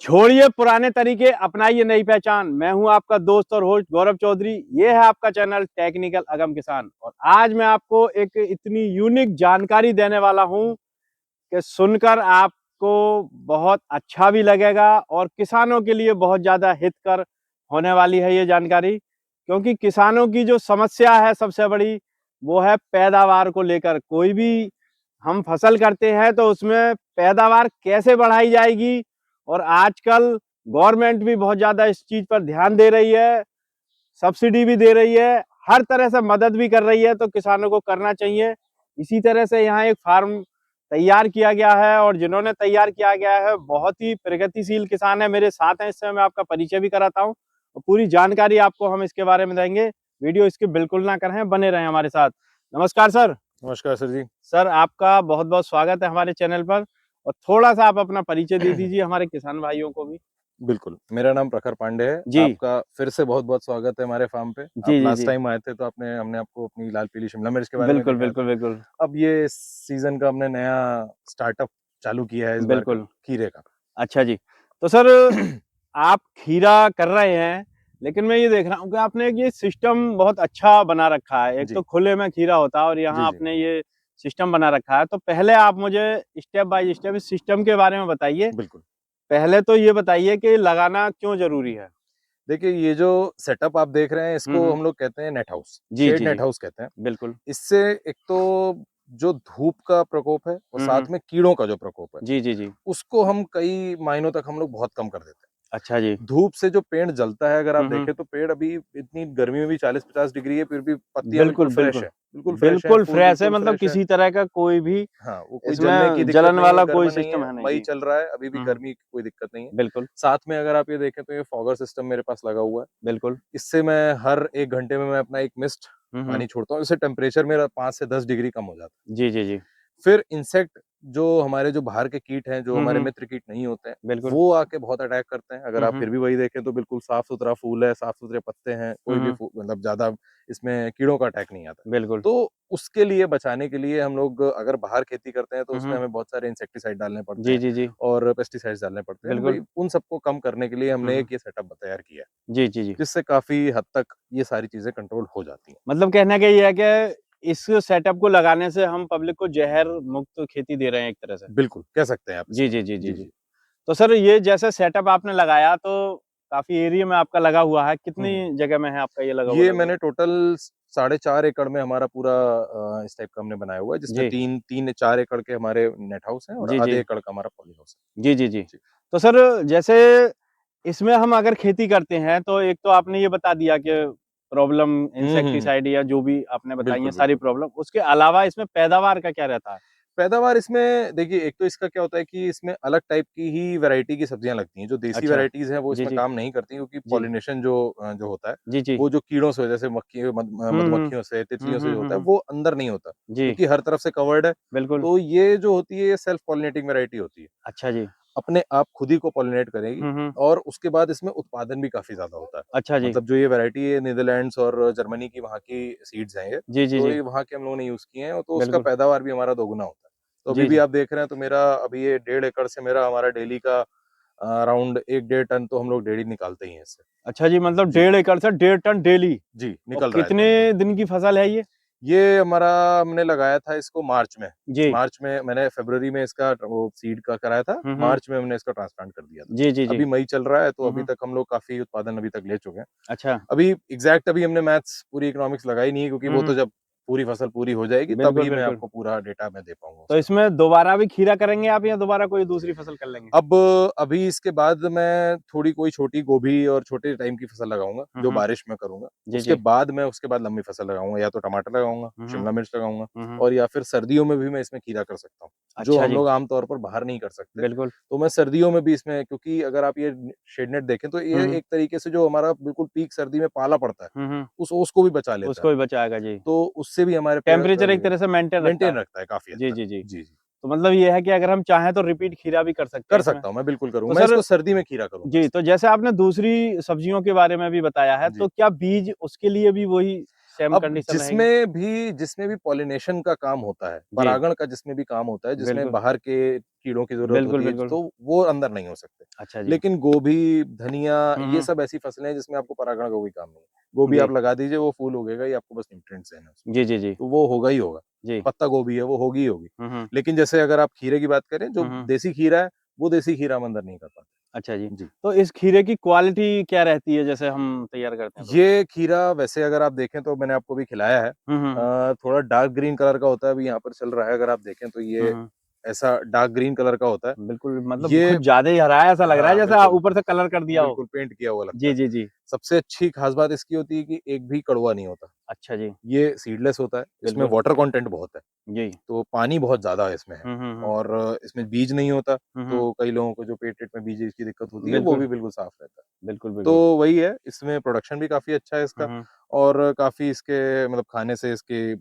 छोड़िए पुराने तरीके, अपनाइए नई पहचान। मैं हूं आपका दोस्त और होस्ट गौरव चौधरी। ये है आपका चैनल टेक्निकल अगम किसान और आज मैं आपको एक इतनी यूनिक जानकारी देने वाला हूं कि सुनकर आपको बहुत अच्छा भी लगेगा और किसानों के लिए बहुत ज्यादा हितकर होने वाली है ये जानकारी। क्योंकि किसानों की जो समस्या है सबसे बड़ी, वो है पैदावार को लेकर। कोई भी हम फसल करते हैं तो उसमें पैदावार कैसे बढ़ाई जाएगी, और आजकल गवर्नमेंट भी बहुत ज्यादा इस चीज पर ध्यान दे रही है, सब्सिडी भी दे रही है, हर तरह से मदद भी कर रही है, तो किसानों को करना चाहिए। इसी तरह से यहाँ एक फार्म तैयार किया गया है और जिन्होंने तैयार किया गया है बहुत ही प्रगतिशील किसान है, मेरे साथ हैं। इससे मैं आपका परिचय भी कराता हूँ और पूरी जानकारी आपको हम इसके बारे में देंगे। वीडियो इसकी बिल्कुल ना करें, बने रहें हमारे साथ। नमस्कार सर। नमस्कार सर जी। सर आपका बहुत बहुत स्वागत है हमारे चैनल पर, और थोड़ा सा आप अपना परिचय दे दीजिए हमारे किसान भाइयों को भी। बिल्कुल, मेरा नाम प्रखर पांडे है। जी आपका फिर से बहुत-बहुत स्वागत है हमारे फार्म पे। जी आप जी लास्ट जी, टाइम आए थे तो हमने आपको अपनी लाल पीली शिमला मिर्च के बारे में बिल्कुल दिखाया था। बिल्कुल बिल्कुल अब ये सीज़न का हमने नया स्टार्टअप चालू किया है इस बार का, बिल्कुल। खीरे का। अच्छा जी। तो सर आप खीरा कर रहे हैं, लेकिन मैं ये देख रहा हूँ कि आपने ये सिस्टम बहुत अच्छा बना रखा है। एक तो जी, खुले में खीरा होता है और यहाँ जी, जी। आपने ये सिस्टम बना रखा है। तो पहले आप मुझे स्टेप बाय स्टेप इस सिस्टम के बारे में बताइए। बिल्कुल। पहले तो ये बताइए कि लगाना क्यों ज़रूरी है? देखिए, ये जो सेटअप आप देख रहे हैं इसको हुँ। हम लोग कहते हैं नेट हाउस, जी, शेड जी, नेट जी। हाउस कहते हैं। बिल्कुल। इससे एक तो जो धूप का प्रकोप है और हुँ, हुँ। साथ में कीड़ों का जो प्रकोप है, जी, जी, जी। उसको हम कई महीनों तक हम लोग बहुत कम कर देते हैं। अच्छा जी। धूप से जो पेड़ जलता है, अगर आप हुँ, हुँ। देखें तो पेड़ अभी इतनी गर्मी में भी 40-50 डिग्री है, फिर भी पत्तियाँ बिल्कुल, बिल्कुल फ्रेश बिल्कुल। है। बिल्कुल फ्रेश है, बिल्कुल फूल फ्रेश है, बिल्कुल मतलब फ्रेश है। किसी तरह का कोई भी हाँ, वो कोई जलने की इसमें दिक्कत जलन नहीं है, वाला कोई गर्म नहीं सिस्टम है, है नहीं। मई जी। चल रहा है, अभी भी हुँ, हुँ। गर्मी की कोई दिक्कत नहीं है। बिल्कुल, साथ में अगर आप ये देखें तो ये फॉगर सिस्टम मेरे पास लगा हुआ है। बिल्कुल। इससे मैं हर 1 घंटे में मैं अपना एक मिस्ट हुँ, हुँ। पानी छोड़ता हूँ, इससे टेम्परेचर मेरा 5 से 10 डिग्री कम हो जाता है। जी, जी, जी। फिर इंसेक्ट जो हमारे जो बाहर के कीट हैं, जो हुँ, हमारे हुँ। मित्र कीट नहीं होते हैं, बिल्कुल। वो आके बहुत अटैक करते हैं। अगर हुँ, आप हुँ। फिर भी वही देखें तो बिल्कुल साफ-सुथरा फूल है, साफ-सुथरे पत्ते हैं, हुँ, कोई भी हुँ। मतलब ज़्यादा इसमें कीड़ों का अटैक नहीं आता। बिल्कुल। तो उसके लिए बचाने के लिए हम लोग अगर बाहर खेती करते हैं तो हुँ, उसमें हुँ। हमें बहुत सारे इंसेक्टिसाइड डालने पड़ते जी, हैं जी, जी। और पेस्टिसाइड्स डालने पड़ते हैं। बिल्कुल। भई उन सबको कम करने के लिए हुँ, हमने हुँ। एक ये सेटअप तैयार किया है, जी, जी, जी। जिससे काफ़ी हद तक ये सारी चीज़ें कंट्रोल हो जाती हैं। मतलब कहने का ये है कि इस सेटअप को लगाने से हम पब्लिक को ज़हर मुक्त खेती दे रहे हैं एक तरह से। बिल्कुल, कह सकते हैं आप जी, इसको। जी, जी, जी, जी, जी। जी। तो सर ये जैसे सेटअप आपने लगाया तो काफ़ी एरिया में आपका लगा हुआ है। हुँ, हुँ। कितनी जगह में है आपका ये लगा हुआ ये लगभग? मैंने टोटल साढ़े 4 एकड़ में हमारा पूरा इस टाइप का हमने बनाया हुआ है, जिसमें जी। 3-4 एकड़ के हमारे नेट हाउस हैं और जी, आधे जी। एकड़ का हमारा पॉली हाउस जी, जी, जी। है। जी। तो सर जैसे इसमें हम अगर खेती करते हैं तो एक तो आपने ये बता दिया कि प्रॉब्लम हुँ, हुँ, हुँ। इंसेक्टिसाइड या जो भी आपने बताई है बिल्कुल, सारी बिल्कुल। प्रॉब्लम, उसके अलावा इसमें पैदावार का क्या रहता है? पैदावार इसमें देखिए, एक तो इसका क्या होता है कि इसमें अलग टाइप की ही वैरायटी की सब्जियाँ लगती हैं। जो देसी अच्छा। वैराइटीज़ हैं वो जी, इसमें जी। काम नहीं करती, क्योंकि जी। पॉलिनेशन जो होता है, जी, जी। वो जो कीड़ों से जैसे हुँ, हुँ। मधुमक्खियों से, हुँ, तितलियों से हुँ, जो हुँ, होता है, हुँ। वो अंदर नहीं होता, जी, क्योंकि हर तरफ से कवर्ड है। बिल्कुल। तो ये जो होती है, ये सेल्फ पॉलिनेटिंग वैरायटी होती है। अच्छा जी। अपने आप खुद ही को पॉलिनेट करेगी हुँ, हुँ। और उसके बाद इसमें उत्पादन भी काफ़ी ज़्यादा होता है। अच्छा जी। मतलब जो ये वैरायटी है, नीदरलैंड्स और जर्मनी की वहाँ की सीड्स हैं ये, जी, जी, तो जी। ये वहाँ के हम लोगों ने यूज़ किए हैं, तो उसका बिल्कुल। पैदावार भी हमारा दोगुना होता है। तो अभी जी, भी जी। आप देख रहे हैं तो मेरा अभी ये 1.5 एकड़ से मेरा हमारा डेली का अराउंड 1 डेढ़ टन तो हम लोग डेली निकालते ही हैं इससे। अच्छा जी, मतलब जी, 1.5 एकड़ से 1.5 टन डेली। जी, और निकल रहा है कितने कंटिन्यू। दिन की फसल है ये? ये हमारा हमने लगाया था इसको मार्च में। जी। मार्च में मैंने फरवरी में इसका वो सीड का कराया था, हुँ, हुँ। मार्च में हमने इसका ट्रांसप्लांट कर दिया था। जी, जी, जी। अभी मई चल रहा है, तो हुँ, अभी हुँ। तक हम लोग काफ़ी उत्पादन अभी तक ले चुके हैं। अच्छा। अभी एग्ज़ैक्ट अभी हमने मैथ्स पूरी इकोनॉमिक्स लगाई नहीं है, क्योंकि हुँ, वो तो हुँ। जब पूरी फसल पूरी हो जाएगी बिल्कुल, तभी मैं बिल्कुल। आपको पूरा डेटा मैं दे पाऊँगा तो उसका। इसमें दोबारा भी खीरा करेंगे आप या दोबारा कोई दूसरी फसल कर लेंगे? अब अभी इसके बाद मैं थोड़ी कोई छोटी गोभी और छोटे टाइम की फसल लगाऊँगा, हुँ, जो हुँ। बारिश में करूँगा। जी, उसके जी। बाद मैं उसके बाद लंबी फसल लगाऊँगा, या तो टमाटर लगाऊँगा, हुँ, हुँ। शिमला मिर्च लगाऊँगा, हुँ, हुँ। और या फिर सर्दियों में भी मैं इसमें खीरा कर सकता हूँ, जो अच्छा हम जी। लोग आम तौर पर बाहर नहीं कर सकते। बिल्कुल। तो मैं सर्दियों में भी इसमें, क्योंकि अगर आप ये शेड नेट देखें तो हुँ, ये हुँ। एक तरीके से जो हमारा बिल्कुल पीक सर्दी में पाला पड़ता है, हुँ, हुँ। उस ओस को भी बचा लेता है। उसको भी बचाएगा, जी। तो उससे भी हमारे पेड़ टेम्परेचर एक तरह से मेंटेन रखता मेंटेन है। रखता है काफ़ी हद जी, तक। जी, जी। जी, जी। तो मतलब ये है कि अगर हम चाहें तो रिपीट खीरा भी कर सकते कर हैं इसमें। सकता हूँ, मैं बिल्कुल करूँगा। तो मैं सर इसको सर्दी में खीरा करूँगा जी, इसे। तो जैसे आपने दूसरी सब्जियों के बारे में भी बताया है, जी। तो क्या बीज उसके लिए भी वही सेम अब कंडीशन रहेगी? जिसमें भी पॉलिनेशन का काम होता है, जी, परागण का जिसमें भी काम होता है, जिसमें बिल्कुल। बाहर के कीड़ों की ज़रूरत बिल्कुल, होती है, बिल्कुल। तो वो अंदर नहीं हो सकते। अच्छा जी। लेकिन गोभी, धनिया हुँ, ये हुँ। सब ऐसी फसलें हैं जिसमें आपको परागण का कोई काम नहीं है। गोभी जी। आप लगा दीजिए, वो फूल उगेगा ही, आपको बस न्यूट्रिएंट्स देने हैं उसमें, जी, जी, जी। तो वो होगा ही होगा। जी। पत्ता गोभी है, वो होगी ही होगी। हुँ, हुँ। लेकिन जैसे अगर आप खीरे की बात करें, जो हुँ, हुँ। देसी खीरा है, वो देसी खीरा हम अंदर नहीं कर पाते। अच्छा जी। जी। तो इस खीरे की क्वालिटी क्या रहती है जैसे हम तैयार करते हैं तो? ये खीरा वैसे अगर आप देखें तो मैंने आपको भी खिलाया है। हुँ, हुँ, हुँ। थोड़ा डार्क ग्रीन कलर का होता है, अभी यहाँ पर चल रहा है, अगर आप देखें तो हुँ, ये हुँ। ऐसा डार्क ग्रीन कलर का होता है। बिल्कुल, मतलब ये कुछ ज़्यादा ही हरा है ऐसा लग रहा है हाँ, जैसे बिल्कुल। ऊपर से कलर कर दिया हो। बिल्कुल पेंट किया हुआ लगता जी, है। जी, जी। सबसे अच्छी ख़ास बात इसकी होती है कि एक भी कड़वा नहीं होता। अच्छा जी, ये सीडलेस होता है, इसमें बिल्कुल। वाटर कंटेंट बहुत है, जी। तो पानी बहुत ज़्यादा इसमें है हुँ, हुँ, हुँ। और इसमें बीज नहीं होता, हुँ, हुँ। तो कई लोगों को जो पेट-वेट में बीज की दिक्कत होती है, वो बिल्कुल, भी बिल्कुल साफ़ रहता है। बिल्कुल, तो बिल्कुल। वही है, इसमें प्रोडक्शन भी काफ़ी अच्छा है हुँ, इसका हुँ। और काफ़ी इसके मतलब खाने से इसके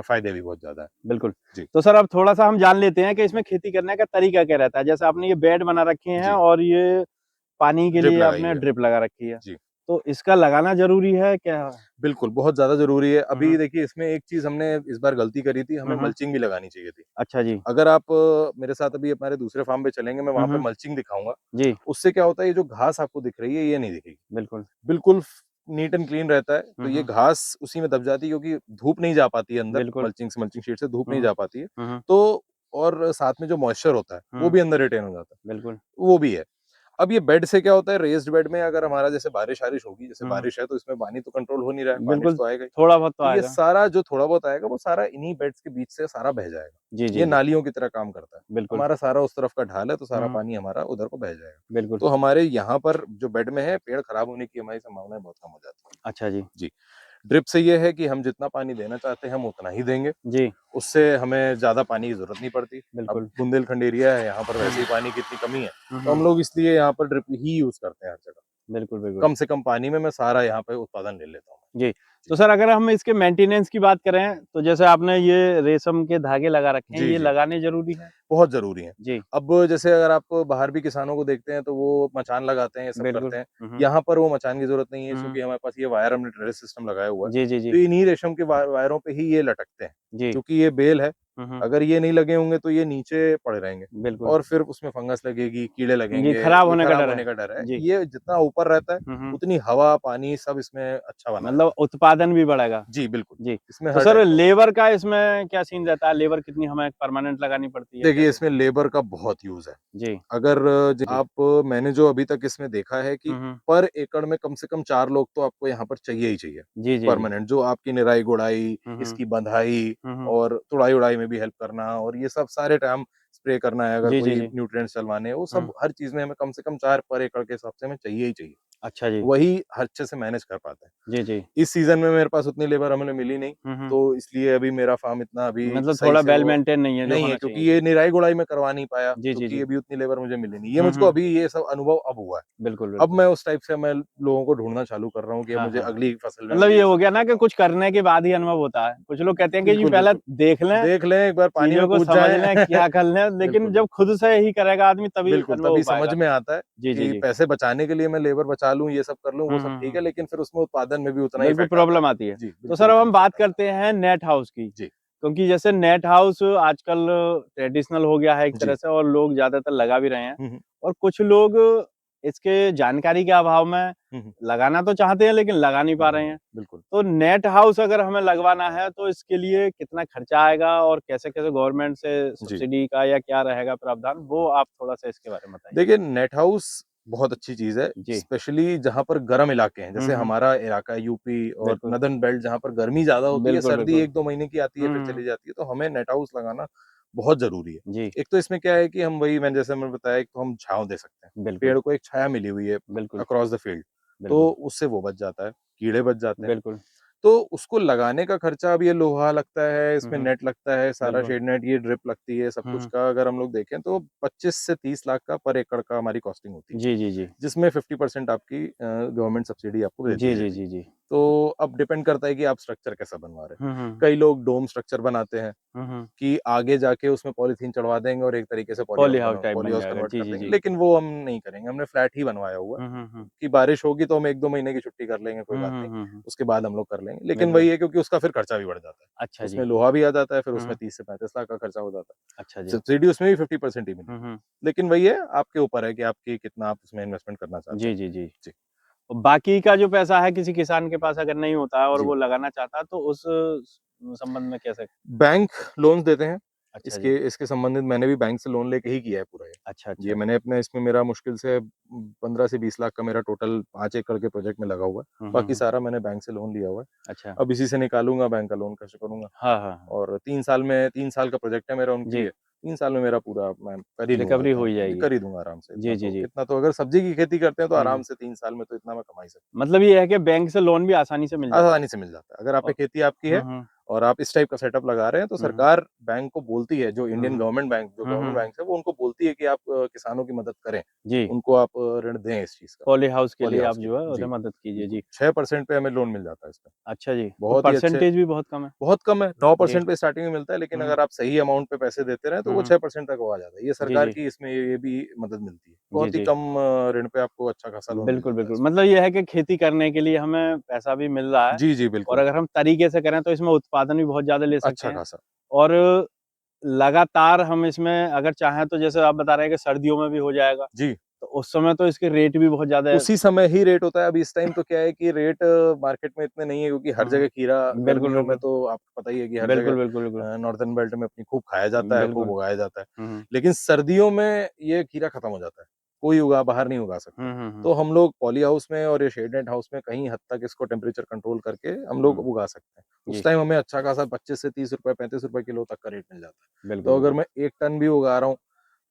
फ़ायदे भी बहुत ज़्यादा हैं। बिल्कुल। जी, तो सर अब थोड़ा-सा हम जान लेते हैं कि इसमें खेती करने का तरीका क्या रहता है? जैसे आपने ये बेड बना रखे हैं जी, और ये पानी के ड्रिप लिए लगाई आपने हुई है। ड्रिप लगा रखी है। जी, तो इसका लगाना ज़रूरी है क्या? बिल्कुल, बहुत ज़्यादा ज़रूरी है। हुँ, अभी हुँ। देखिए इसमें एक चीज़ हमने इस बार गलती करी थी, हुँ, हमें हुँ। मल्चिंग भी लगानी चाहिए थी। अच्छा जी। अगर आप मेरे साथ अभी हमारे दूसरे फार्म पे चलेंगे, मैं हुँ, वहाँ पे हुँ। मल्चिंग दिखाऊँगा। जी, उससे क्या होता है, ये जो घास आपको दिख रही है, ये नहीं दिखेगी। बिल्कुल। बिल्कुल फ नीट एंड क्लीन रहता है, हुँ, तो ये हुँ। घास उसी में दब जाती है क्योंकि धूप नहीं जा पाती है अंदर, बिल्कुल। मल्चिंग शीट से धूप हुँ, नहीं हुँ। जा पाती है। हुँ, हुँ। तो और साथ में जो मॉइस्चर होता है, वो हुँ, भी अंदर रिटेन हो जाता है, बिल्कुल। वो भी है। अब ये बेड से क्या होता है, रेज़्ड बेड में अगर हमारा जैसे बारिश-वारिश होगी, जैसे हुँ, हुँ। बारिश है तो इसमें पानी तो कंट्रोल हो नहीं रहा है, पानी बिल्कुल, तो आएगा ही। थोड़ा बहुत तो तो ये आएगा। सारा जो थोड़ा बहुत आएगा, वो सारा इन्हीं बेड्स के बीच से सारा बह जाएगा। जी, जी, ये जी। नालियों की तरह काम करता है। बिल्कुल। हमारा सारा उस तरफ का ढाल है, तो हुँ, सारा हुँ। पानी हमारा उधर को बह जाएगा। बिल्कुल। तो हमारे यहाँ पर जो बेड में है, पेड़ खराब होने की हमारी संभावनाएँ बहुत कम हो जाती हैं। अच्छा जी। जी, ड्रिप से ये है कि हम जितना पानी देना चाहते हैं, हम उतना ही देंगे। जी, उससे हमें ज़्यादा पानी की ज़रूरत नहीं पड़ती। अब बिल्कुल। बुंदेलखंड एरिया है, यहाँ पर हुँ, वैसे ही पानी की इतनी कमी है, हुँ, तो हम हुँ। लोग इसलिए यहाँ पर ड्रिप ही यूज़ करते हैं हर जगह। बिल्कुल, बिल्कुल। कम से कम पानी में मैं सारा यहाँ पे उत्पादन ले लेता हूँ। जी। जी। तो सर अगर हम इसके मेंटेनेंस की बात करें, तो जैसे आपने ये रेशम के धागे लगा रखे हैं, जी, ये जी। लगाने ज़रूरी हैं? बहुत ज़रूरी हैं। जी, अब जैसे अगर आप बाहर भी किसानों को देखते हैं तो वो मचान लगाते हैं, ये सब बिल्कुल। करते हैं। हुँ, हुँ। यहाँ पर वो मचान की ज़रूरत नहीं है हुँ, हुँ। क्योंकि हमारे पास ये वायर हमने ट्रेलिस सिस्टम लगाया हुआ है। जी, जी, तो जी। इन्हीं रेशम के वायरों पे ही ये लटकते हैं। जी। क्योंकि ये बेल है, हुँ, हुँ। अगर ये नहीं लगे होंगे तो ये नीचे पड़े रहेंगे बिल्कुल। और फिर उसमें फंगस लगेगी, कीड़े जी, लगेंगे, खराब ये होने का खराब डर है। होने का डर है। जी। ये जितना ऊपर रहता है, हुँ, हुँ। उतनी हवा, पानी सब इसमें अच्छा बना मतलब रहता उत्पादन भी बढ़ेगा। है। जी, बिल्कुल। जी। इसमें तो हर सर टाइप का होता है। लेबर का इसमें क्या सीन रहता है? लेबर कितनी हमें परमानेंट लगानी पड़ती है? देखिए, कैसे? इसमें लेबर का बहुत यूज़ है। जी, अगर जी। मैंने जो अभी तक इसमें देखा है कि हुँ, हुँ। पर एकड़ में कम से कम 4 लोग तो आपको यहाँ पर चाहिए ही चाहिए, जी, जी, जी। परमानेंट जो आपकी निराई-गुड़ाई, हुँ, हुँ। इसकी बँधाई हुँ, हुँ। और तुड़ाई-उड़ाई में भी हेल्प करना और ये सब सारे टाइम स्प्रे करना है, अगर जी, जी, कोई जी। न्यूट्रिएंट्स डलवाने हैं, वो हुँ। सब हर चीज़ में हमें कम से कम 4 पर एकड़ के हिसाब से हमें चाहिए ही चाहिए। अच्छा जी। वही अच्छे से मैनेज कर पाते हैं। जी, जी। इस सीज़न में मेरे पास उतनी लेबर हमें मिली नहीं, हुँ, हुँ। तो इसलिए अभी मेरा फार्म इतना अभी मतलब सही थोड़ा से वेल वो मेंटेन नहीं है जो नहीं है होना क्योंकि चाहिए। ये जी। निराई-गुड़ाई में करवा नहीं पाया, जी, जी, क्योंकि जी। अभी उतनी लेबर मुझे मिली नहीं। ये हुँ, मुझको हुँ। अभी ये सब अनुभव अब हुआ है। बिल्कुल, अब बिल्कुल। मैं उस टाइप से मैं लोगों को ढूँढना चालू कर रहा हूँ कि अब हाँ, मुझे हाँ, हाँ। अगली फसल में मतलब मैं ये ये हो सब गया कर ना कि पाऊँ। कुछ करने के बाद ही अनुभव होता है। कुछ लोग कहते हैं कि जी बिल्कुल, पहले बिल्कुल। देख लें, देख लें, एक बार पानी में चीज़ों को कूद समझ लें, जाएँ। क्या कर लें, लेकिन बिल्कुल, जब बिल्कुल। खुद से ही करेगा आदमी तभी बिल्कुल, अनुभव हो तभी समझ पाएगा। में आता है जी, जी, कि जी। पैसे बचाने के लिए मैं लेबर बचा लूँ, ये सब कर लूँ, वो हुँ, सब हुँ, ठीक हुँ। है, लेकिन फिर उसमें उत्पादन में भी उतना ही बिल्कुल इफ़ेक्ट आता है। प्रॉब्लम आती है। जी, तो बिल्कुल सर अब उतना हम ही बात इफ़ेक्ट आता है। करते हैं नेट हाउस की, जी, क्योंकि जैसे नेट हाउस आजकल ट्रेडिशनल हो गया है एक तरह जी। से और लोग ज़्यादातर लगा भी रहे हैं हुँ, हुँ। और कुछ लोग इसके जानकारी के अभाव में हुँ, हुँ। लगाना तो चाहते हैं लेकिन लगा नहीं पा लगा रहे नहीं हैं। पाए, बिल्कुल। तो नेट हाउस अगर हमें लगवाना है तो इसके लिए कितना खर्चा आएगा और कैसे-कैसे गवर्नमेंट से जी। सब्सिडी का या क्या रहेगा प्रावधान, वो आप थोड़ा-सा इसके बारे में बताइए? देखिए, नेट हाउस बहुत अच्छी चीज़ है, जी। स्पेशली जहाँ पर गर्म इलाके हैं, हुँ, जैसे हुँ। हमारा इलाका है यूपी और बिल्कुल। नॉर्दर्न बेल्ट जहाँ पर गर्मी ज़्यादा होती है, बिल्कुल, सर्दी बिल्कुल। 1-2 महीने की आती है, हुँ, फिर हुँ, चली हुँ। जाती है, तो हमें नेट हाउस लगाना बहुत ज़रूरी है। जी, एक तो इसमें क्या है कि हम वही मैंने बताया, एक तो हम छाँव दे सकते हैं, बिल्कुल, पेड़ को एक छाया मिली हुई है बिल्कुल, अक्रॉस द फील्ड, तो बिल्कुल, उससे वो बच जाता है, कीड़े बच जाते हैं। बिल्कुल। तो उसको लगाने का खर्चा अब ये लोहा लगता है, हुँ, इसमें हुँ। नेट लगता है, सारा बिल्कुल। शेड नेट, ये ड्रिप लगती है, सब हुँ, कुछ हुँ। का अगर हम लोग देखें तो 25 से 30 लाख का पर एकड़ का हमारी कॉस्टिंग होती है। जी, जी, जी। जिसमें 50% आपकी गवर्नमेंट सब्सिडी आपको देती जी, है जी, देती है। जी, जी। तो अब डिपेंड करता है कि आप स्ट्रक्चर कैसा बनवा रहे हैं। हम्म, कई लोग डोम स्ट्रक्चर बनाते हैं हम्म। कि आगे जाके उसमें पॉलीथीन चढ़वा देंगे और एक तरीके से पॉली हाउस टाइप पॉली बन हाउस जाएगा, कन्वर्ट जी कर जी देंगे, जी। लेकिन वो हम नहीं करेंगे। हमने फ्लैट ही बनवाया हुआ है हम्म। कि बारिश होगी तो हम 1-2 महीने की छुट्टी कर लेंगे, कोई बात नहीं, हम्म। उसके बाद हम लोग कर लेंगे। लेकिन बिल्कुल। वही है, क्योंकि उसका फिर खर्चा भी बढ़ जाता है। अच्छा जी। उसमें लोहा भी आ जाता है, फिर उसमें हम्म। 30 से 35 लाख का खर्चा हो जाता है। अच्छा जी। सब्सिडी उसमें भी 50% ही मिलेगी। हम्म। लेकिन वही है, आपके ऊपर है कि आपकी कितना आप उसमें इन्वेस्टमेंट करना चाहते जी हैं। जी जी। जी, और बाकी का जो पैसा है किसी किसान के पास अगर नहीं होता है और जी। वो लगाना चाहता है तो उस संबंध में कैसे? बैंक लोन्स देते हैं। अच्छा जी। इसके संबंधित मैंने भी बैंक से लोन लेके ही किया है पूरा ये। अच्छा ये अच्छा। मैंने अपने इसमें मेरा मुश्किल से 15 से 20 लाख का मेरा टोटल 5 एकड़ के प्रोजेक्ट में लगा हुआ है। बाकी हम्म। सारा मैंने बैंक से लोन लिया हुआ है। अच्छा। अब इसी से निकालूँगा, बैंक का लोन कैसे करूँगा। हाँ हाँ हाँ। और 3 साल का प्रोजेक्ट है मेरा उनके जी। लिए। 3 साल में मेरा पूरा मैं कर ही लूँगा रिकवरी हो इतना। ही जी, जाएगी। कर ही दूँगा आराम से। जी जी जी। इतना तो अगर सब्ज़ी की खेती करते हैं तो हम्म। आराम से 3 साल में तो इतना मैं कमा ही सकता मतलब ये है कि बैंक से लोन भी आसानी से मिल हूँ। जाता है। आसानी से मिल जाता है। अगर आप पे और खेती आपकी है हम्म और आप इस टाइप का सेटअप लगा रहे हैं, तो हम्म सरकार बैंक को बोलती है, जो इंडियन हम्म गवर्नमेंट बैंक है, वो उनको बोलती है कि आप किसानों की मदद करें। जी। उनको आप ऋण दें इस चीज़ का, पॉली हाउस के पॉली लिए आप हाउस के जो है लिए। उन्हें जी, मदद कीजिए बिल्कुल। जी। 6% पे हमें लोन मिल जाता है इसमें। अच्छा जी, तो बहुत ही अच्छे, परसेंटेज भी बहुत कम है। बहुत कम है, जी। 9% पे स्टार्टिंग में मिलता है, लेकिन हम्म अगर आप सही अमाउंट पे पैसे देते रहें, तो वो हम्म। 6% तक वो आ जाता है। ये जी सरकार जी की इसमें ये भी मदद मिलती है। जी बहुत ही जी। कम ऋण पे आपको अच्छा खासा लोन मिल बिल्कुल जाता है बिल्कुल, इसमें। मतलब ये है कि खेती करने के लिए हमें पैसा भी मिल रहा है जी, जी, और बिल्कुल। अगर हम तरीके से करें तो इसमें उत्पादन भी बहुत ज़्यादा ले सकते अच्छा हैं। खासा। और लगातार हम इसमें अगर चाहें तो जैसे आप बता रहे हैं कि सर्दियों में भी हो जाएगा, जी, तो उस समय तो इसके रेट भी बहुत ज़्यादा। उसी समय ही रेट होता है। अब इस टाइम तो क्या है कि रेट मार्केट में इतने नहीं है, क्योंकि हर जगह खीरा बिल्कुल गर्मियों में बिल्कुल तो आपको पता ही है कि हर जगह बिल्कुल बिल्कुल बिल्कुल नॉर्दर्न बेल्ट में अपनी खूब खाया जाता है, खूब बिल्कुल। उगाया जाता है। हम्म लेकिन सर्दियों में ये खीरा खत्म हो जाता है। कोई बाहर नहीं उगा सकता। हम्म। तो हम लोग पॉली हाउस में और ये शेड नेट हाउस में कहीं हद तक इसको टेम्परेचर कंट्रोल करके हम लोग उगा सकते हैं। उस जी। टाइम हमें अच्छा खासा 25 से 30 रुपए, 35 रुपए किलो तक का रेट मिल जाता है। बिल्कुल तो अगर बिल्कुल मैं 1 टन भी उगा रहा हूँ,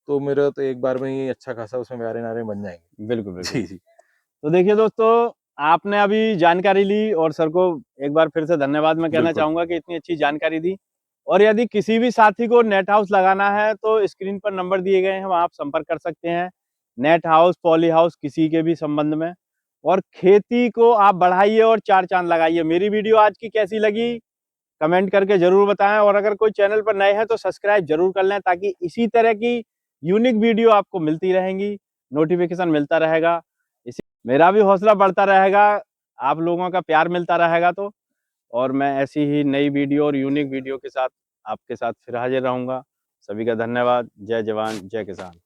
तो मेरा तो एक बार में ही अच्छा खासा उसमें ब्यारे-नारे बन जाएँगे। बिल्कुल बिल्कुल। जी, जी। तो देखिए दोस्तों, आपने अभी जानकारी ली और सर को एक बार फिर से धन्यवाद मैं कहना बिल्कुल। चाहूँगा कि इतनी अच्छी जानकारी दी। और यदि किसी भी साथी को नेट हाउस लगाना है तो स्क्रीन पर नंबर दिए गए हैं, वहाँ आप संपर्क कर सकते हैं। नेट हाउस, पॉली हाउस किसी के भी संबंध में। और खेती को आप बढ़ाइए और 4 चाँद लगाइए। मेरी वीडियो आज की कैसी लगी? कमेंट करके ज़रूर बताएँ और अगर कोई चैनल पर नए हैं तो सब्सक्राइब ज़रूर कर लें ताकि इसी तरह की यूनिक वीडियो आपको मिलती रहेंगी, नोटिफ़िकेशन मिलता रहेगा। इसी मेरा भी हौसला बढ़ता रहेगा, आप लोगों का प्यार मिलता रहेगा तो। और मैं ऐसी ही नई वीडियो और यूनिक वीडियो के साथ आपके साथ फिर हाज़िर रहूँगा। सभी का धन्यवाद। जय जवान, जय किसान।